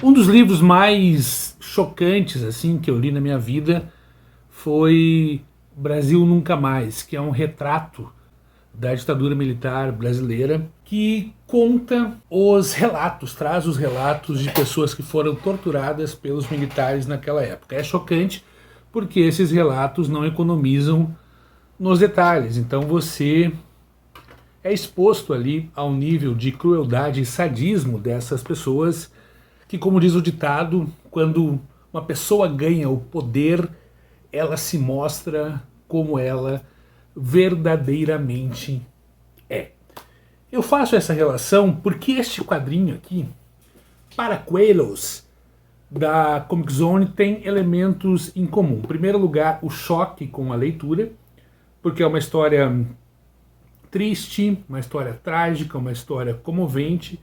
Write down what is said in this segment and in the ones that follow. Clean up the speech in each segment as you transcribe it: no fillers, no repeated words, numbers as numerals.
Um dos livros mais chocantes assim que eu li na minha vida foi Brasil Nunca Mais, que é um retrato da ditadura militar brasileira, que conta os relatos, traz os relatos de pessoas que foram torturadas pelos militares naquela época. É chocante porque esses relatos não economizam nos detalhes, então você é exposto ali ao nível de crueldade e sadismo dessas pessoas que, como diz o ditado, quando uma pessoa ganha o poder, ela se mostra como ela verdadeiramente é. Eu faço essa relação porque este quadrinho aqui, Paracuelos, da Comic Zone, tem elementos em comum. Em primeiro lugar, o choque com a leitura, porque é uma história triste, uma história trágica, uma história comovente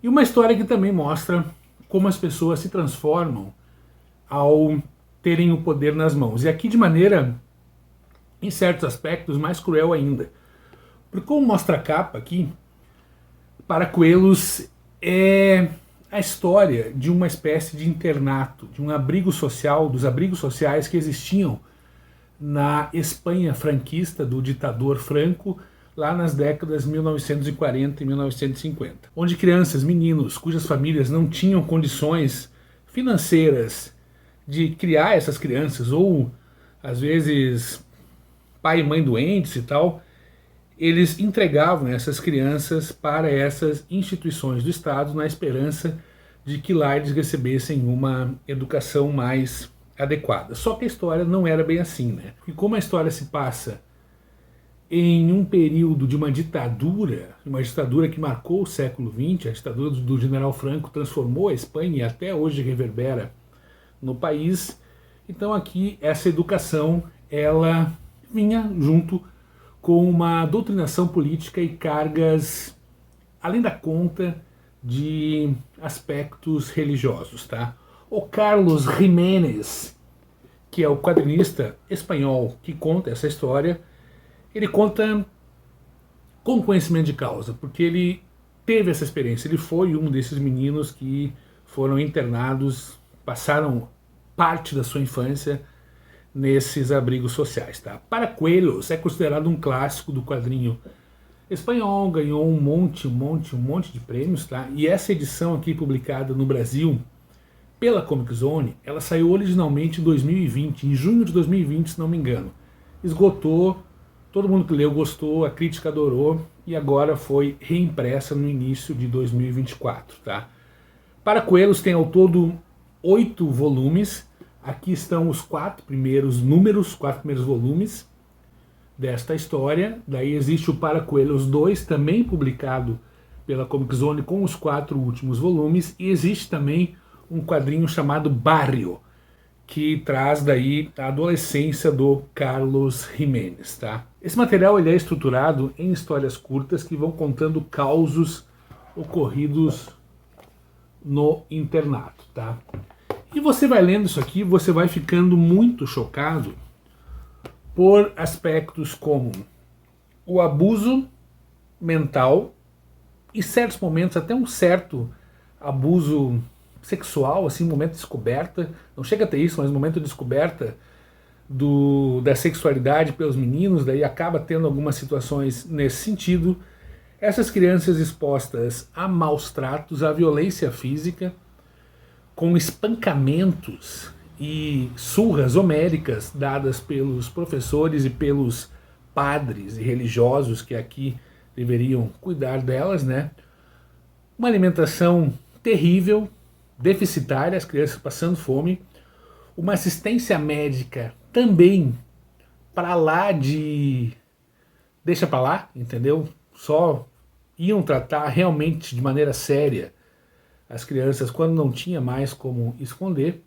e uma história que também mostra como as pessoas se transformam ao terem o poder nas mãos. E aqui de maneira, em certos aspectos, mais cruel ainda. Porque como mostra a capa aqui, Paracuelos é a história de uma espécie de internato, de um abrigo social, dos abrigos sociais que existiam na Espanha franquista do ditador Franco, lá nas décadas 1940 e 1950, onde crianças, meninos, cujas famílias não tinham condições financeiras de criar essas crianças, ou às vezes pai e mãe doentes e tal, eles entregavam essas crianças para essas instituições do Estado na esperança de que lá eles recebessem uma educação mais adequada. Só que a história não era bem assim, né? E como a história se passa em um período de uma ditadura que marcou o século XX, a ditadura do general Franco transformou a Espanha e até hoje reverbera no país, então aqui essa educação ela vinha junto com uma doutrinação política e cargas além da conta de aspectos religiosos, tá? O Carlos Jiménez, que é o quadrinista espanhol que conta essa história, ele conta com conhecimento de causa, porque ele teve essa experiência, ele foi um desses meninos que foram internados, passaram parte da sua infância nesses abrigos sociais, tá? Paracuelos é considerado um clássico do quadrinho espanhol, ganhou um monte de prêmios, tá? E essa edição aqui publicada no Brasil pela Comic Zone, ela saiu originalmente em 2020, em junho de 2020, se não me engano. Esgotou, todo mundo que leu gostou, a crítica adorou e agora foi reimpressa no início de 2024, tá? Paracuelos tem ao todo 8 volumes. Aqui estão os 4 primeiros números, 4 primeiros volumes desta história. Daí existe o Paracuelos 2, também publicado pela Comic Zone com os 4 últimos volumes. E existe também um quadrinho chamado Barrio, que traz daí a adolescência do Carlos Jiménez, tá? Esse material ele é estruturado em histórias curtas que vão contando causos ocorridos no internato, tá? E você vai lendo isso aqui, você vai ficando muito chocado por aspectos como o abuso mental e certos momentos até um certo abuso sexual, assim, momento de descoberta, não chega a ter isso, mas momento de descoberta da sexualidade pelos meninos, daí acaba tendo algumas situações nesse sentido. Essas crianças expostas a maus tratos, a violência física, com espancamentos e surras homéricas dadas pelos professores e pelos padres e religiosos que aqui deveriam cuidar delas, né? Uma alimentação terrível, deficitária, as crianças passando fome, uma assistência médica também para lá de deixa para lá, entendeu? Só iam tratar realmente de maneira séria as crianças quando não tinha mais como esconder.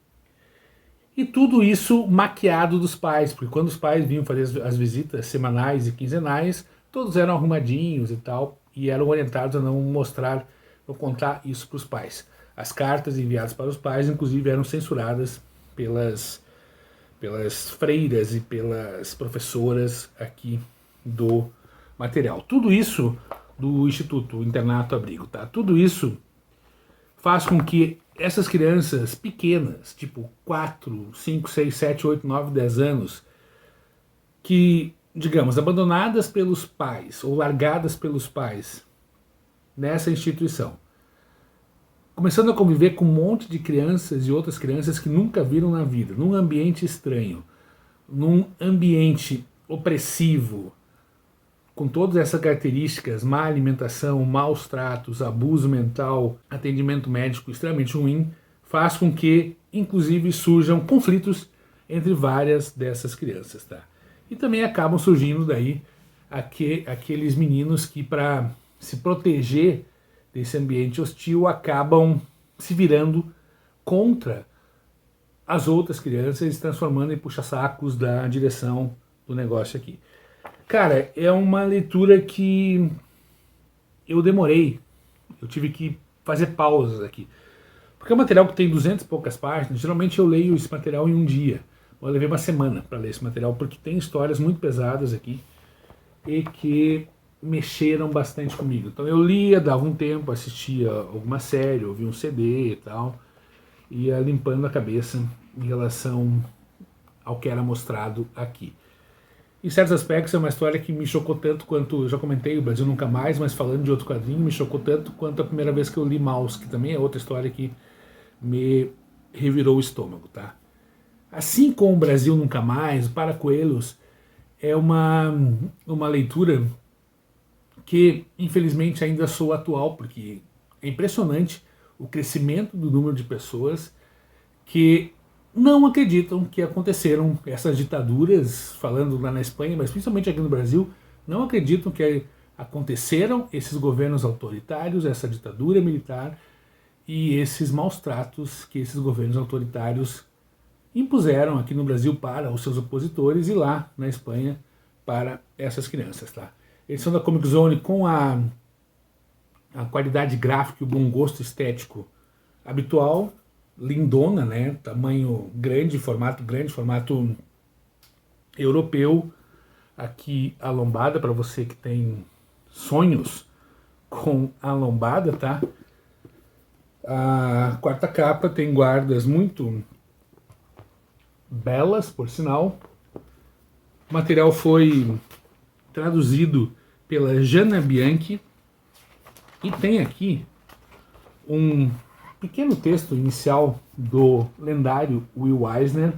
E tudo isso maquiado dos pais, porque quando os pais vinham fazer as visitas semanais e quinzenais, todos eram arrumadinhos e tal, e eram orientados a não mostrar, não contar isso para os pais. As cartas enviadas para os pais, inclusive, eram censuradas pelas freiras e pelas professoras aqui do material. Tudo isso do Instituto Internato Abrigo, tá? Tudo isso faz com que essas crianças pequenas, tipo 4, 5, 6, 7, 8, 9, 10 anos, que, digamos, abandonadas pelos pais ou largadas pelos pais nessa instituição, começando a conviver com um monte de crianças e outras crianças que nunca viram na vida, num ambiente estranho, num ambiente opressivo, com todas essas características, má alimentação, maus tratos, abuso mental, atendimento médico extremamente ruim, faz com que, inclusive, surjam conflitos entre várias dessas crianças, tá? E também acabam surgindo daí aqueles meninos que, para se proteger desse ambiente hostil, acabam se virando contra as outras crianças e se transformando em puxa-sacos da direção do negócio aqui. Cara, é uma leitura que eu demorei, eu tive que fazer pausas aqui, porque é um material que tem 200 e poucas páginas. Geralmente eu leio esse material em um dia, eu levei uma semana para ler esse material, porque tem histórias muito pesadas aqui e que mexeram bastante comigo. Então eu lia, dava um tempo, assistia alguma série, ouvia um CD e tal, ia limpando a cabeça em relação ao que era mostrado aqui. Em certos aspectos é uma história que me chocou tanto quanto, eu já comentei, O Brasil Nunca Mais, mas falando de outro quadrinho, me chocou tanto quanto a primeira vez que eu li Maus, que também é outra história que me revirou o estômago, tá? Assim como O Brasil Nunca Mais, Para Coelhos, é uma leitura que infelizmente ainda sou atual, porque é impressionante o crescimento do número de pessoas que não acreditam que aconteceram essas ditaduras, falando lá na Espanha, mas principalmente aqui no Brasil, não acreditam que aconteceram esses governos autoritários, essa ditadura militar e esses maus tratos que esses governos autoritários impuseram aqui no Brasil para os seus opositores e lá na Espanha para essas crianças, tá? Edição da Comic Zone com a qualidade gráfica e o bom gosto estético habitual, lindona, né? Tamanho grande, formato europeu. Aqui a lombada para você que tem sonhos com a lombada, tá? A quarta capa tem guardas muito belas, por sinal. O material foi traduzido pela Jana Bianchi e tem aqui um pequeno texto inicial do lendário Will Eisner,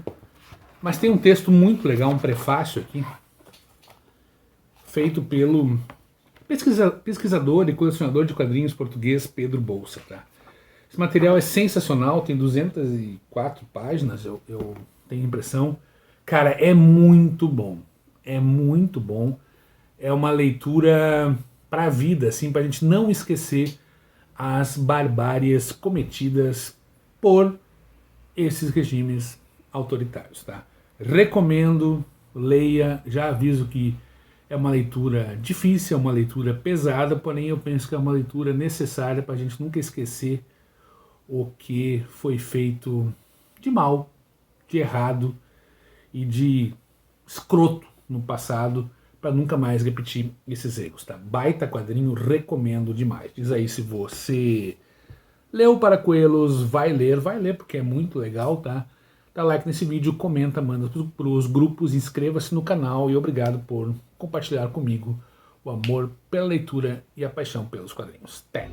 mas tem um texto muito legal, um prefácio aqui, feito pelo pesquisador e colecionador de quadrinhos português Pedro Bolsa, tá? Esse material é sensacional, tem 204 páginas, eu tenho a impressão. Cara, é muito bom, é muito bom. É uma leitura para a vida, assim, para a gente não esquecer as barbáries cometidas por esses regimes autoritários, tá? Recomendo, leia, já aviso que é uma leitura difícil, é uma leitura pesada, porém eu penso que é uma leitura necessária para a gente nunca esquecer o que foi feito de mal, de errado e de escroto no passado, para nunca mais repetir esses erros, tá? Baita quadrinho, recomendo demais. Diz aí se você leu Para Coelhos, vai ler porque é muito legal, tá? Dá like nesse vídeo, comenta, manda para os grupos, inscreva-se no canal e obrigado por compartilhar comigo o amor pela leitura e a paixão pelos quadrinhos. Até!